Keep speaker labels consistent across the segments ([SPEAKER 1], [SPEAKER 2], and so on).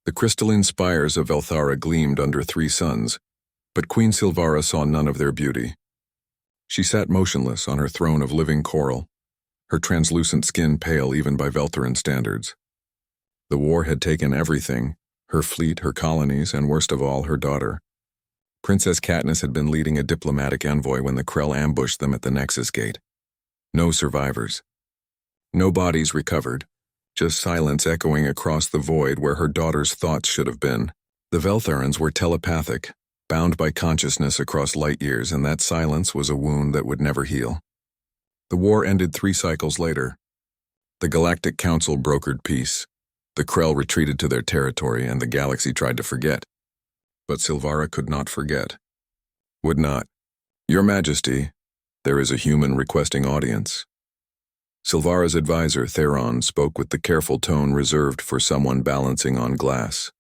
[SPEAKER 1] The crystalline spires of Elthara gleamed under three suns, but Queen Silvara saw none of their beauty. She sat motionless on her throne of living coral, her translucent skin pale even by Veltharan standards. The war had taken everything, her fleet, her colonies, and worst of all, her daughter. Princess Katniss had been leading a diplomatic envoy when the Krell ambushed them at the Nexus Gate. No survivors. No bodies recovered, just silence echoing across the void where her daughter's thoughts should have been. The Veltharans were telepathic, bound by consciousness across light years, and that silence was a wound that would never heal. The war ended 3 cycles later. The Galactic Council brokered peace. The Krell retreated to their territory, and the galaxy tried to forget. But Silvara could not forget. Would not. Your Majesty, there is a human requesting audience. Silvara's advisor, Theron, spoke with the careful tone reserved for someone balancing on glass.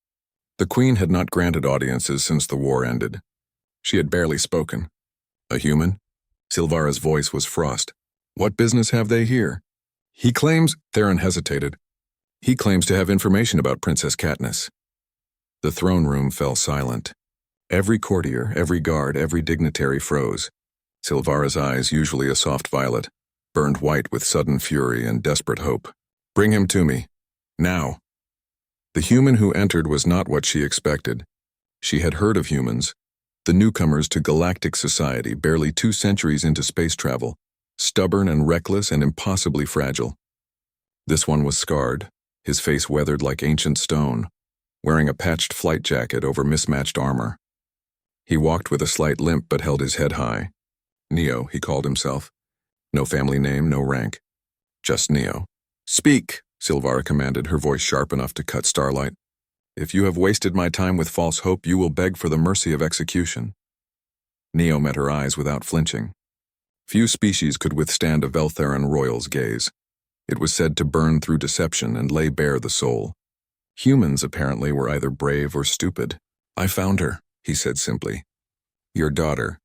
[SPEAKER 1] The Queen had not granted audiences since the war ended. She had barely spoken. A human? Silvara's voice was frost. What business have they here? He claims, Theron hesitated. He claims to have information about Princess Katniss. The throne room fell silent. Every courtier, every guard, every dignitary froze. Silvara's eyes, usually a soft violet, burned white with sudden fury and desperate hope. Bring him to me. Now. The human who entered was not what she expected. She had heard of humans, the newcomers to galactic society barely 2 centuries into space travel, stubborn and reckless and impossibly fragile. This one was scarred, his face weathered like ancient stone, wearing a patched flight jacket over mismatched armor. He walked with a slight limp but held his head high. Neo, he called himself. No family name, no rank. Just Neo. Speak, Silvara commanded, her voice sharp enough to cut starlight. If you have wasted my time with false hope, you will beg for the mercy of execution. Neo met her eyes without flinching. Few species could withstand a Veltharan royal's gaze. It was said to burn through deception and lay bare the soul. Humans, apparently, were either brave or stupid. I found her, he said simply. Your daughter.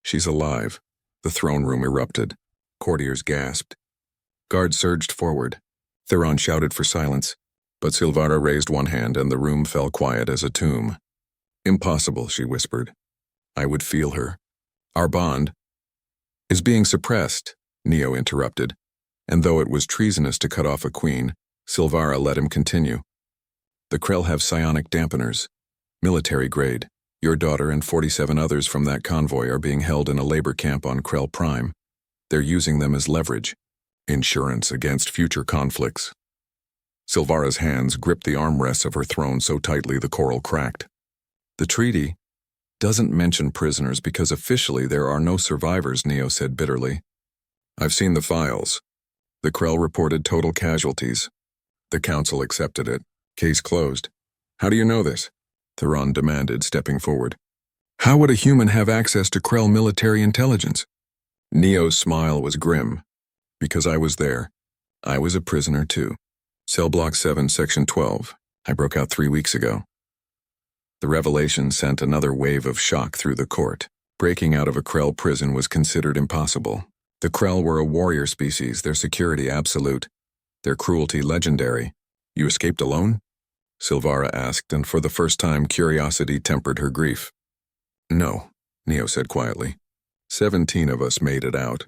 [SPEAKER 1] She's alive. The throne room erupted. Courtiers gasped. Guards surged forward. Theron shouted for silence, but Silvara raised one hand and the room fell quiet as a tomb. Impossible, she whispered. I would feel her. Our bond is being suppressed, Neo interrupted, and though it was treasonous to cut off a queen, Silvara let him continue. The Krell have psionic dampeners, military grade. Your daughter and 47 others from that convoy are being held in a labor camp on Krell Prime. They're using them as leverage, insurance against future conflicts. Silvara's hands gripped the armrests of her throne so tightly the coral cracked. The treaty doesn't mention prisoners because officially there are no survivors, Neo said bitterly. I've seen the files. The Krell reported total casualties. The council accepted it. Case closed. How do you know this? Theron demanded, stepping forward. How would a human have access to Krell military intelligence? Neo's smile was grim. Because I was there. I was a prisoner too. Cell Block 7, Section 12. I broke out 3 weeks ago. The revelation sent another wave of shock through the court. Breaking out of a Krell prison was considered impossible. The Krell were a warrior species, their security absolute, their cruelty legendary. You escaped alone? Silvara asked, and for the first time curiosity tempered her grief. No, Neo said quietly. 17 of us made it out.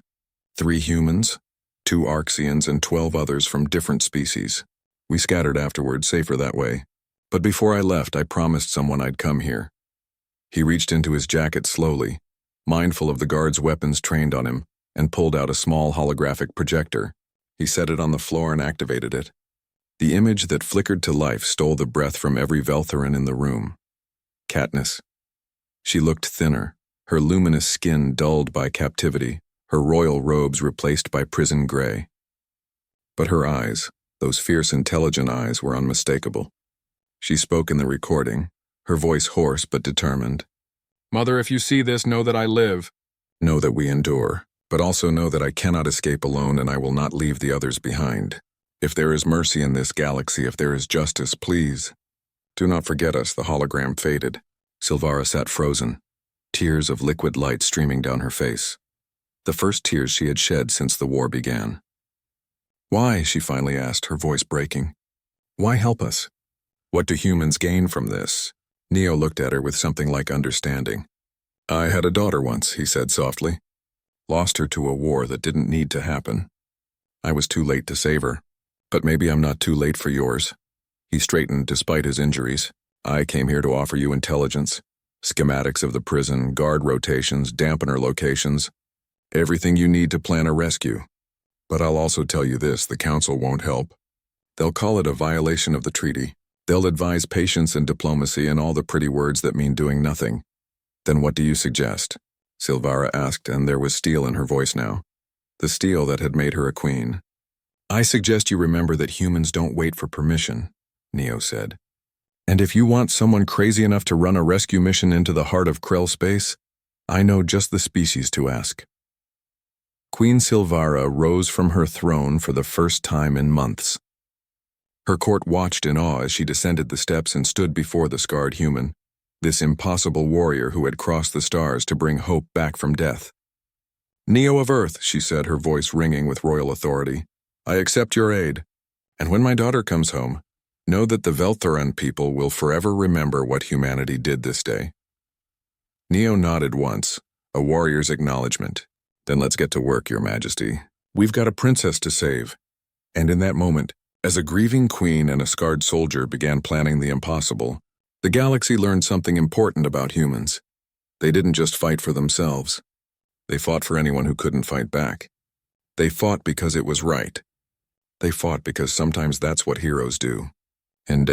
[SPEAKER 1] 3 humans, 2 Arxians, and 12 others from different species. We scattered afterward, safer that way. But before I left, I promised someone I'd come here. He reached into his jacket slowly, mindful of the guards' weapons trained on him, and pulled out a small holographic projector. He set it on the floor and activated it. The image that flickered to life stole the breath from every Veltharan in the room. Katniss. She looked thinner, her luminous skin dulled by captivity, her royal robes replaced by prison gray. But her eyes, those fierce, intelligent eyes, were unmistakable. She spoke in the recording, her voice hoarse but determined. Mother, if you see this, know that I live. Know that we endure, but also know that I cannot escape alone and I will not leave the others behind. If there is mercy in this galaxy, if there is justice, please, do not forget us. The hologram faded. Silvara sat frozen, tears of liquid light streaming down her face. The first tears she had shed since the war began. Why, she finally asked, her voice breaking. Why help us? What do humans gain from this? Neo looked at her with something like understanding. I had a daughter once, he said softly. Lost her to a war that didn't need to happen. I was too late to save her. But maybe I'm not too late for yours. He straightened despite his injuries. I came here to offer you intelligence, schematics of the prison, guard rotations, dampener locations, everything you need to plan a rescue. But I'll also tell you this, the Council won't help. They'll call it a violation of the treaty. They'll advise patience and diplomacy and all the pretty words that mean doing nothing. Then what do you suggest? Silvara asked, and there was steel in her voice now. The steel that had made her a queen. I suggest you remember that humans don't wait for permission, Neo said. And if you want someone crazy enough to run a rescue mission into the heart of Krell space, I know just the species to ask. Queen Silvara rose from her throne for the first time in months. Her court watched in awe as she descended the steps and stood before the scarred human, this impossible warrior who had crossed the stars to bring hope back from death. Neo of Earth, she said, her voice ringing with royal authority, I accept your aid, and when my daughter comes home, know that the Velthoran people will forever remember what humanity did this day. Neo nodded once, a warrior's acknowledgement. Then let's get to work, Your Majesty. We've got a princess to save. And in that moment, as a grieving queen and a scarred soldier began planning the impossible, the galaxy learned something important about humans. They didn't just fight for themselves. They fought for anyone who couldn't fight back. They fought because it was right. They fought because sometimes that's what heroes do. And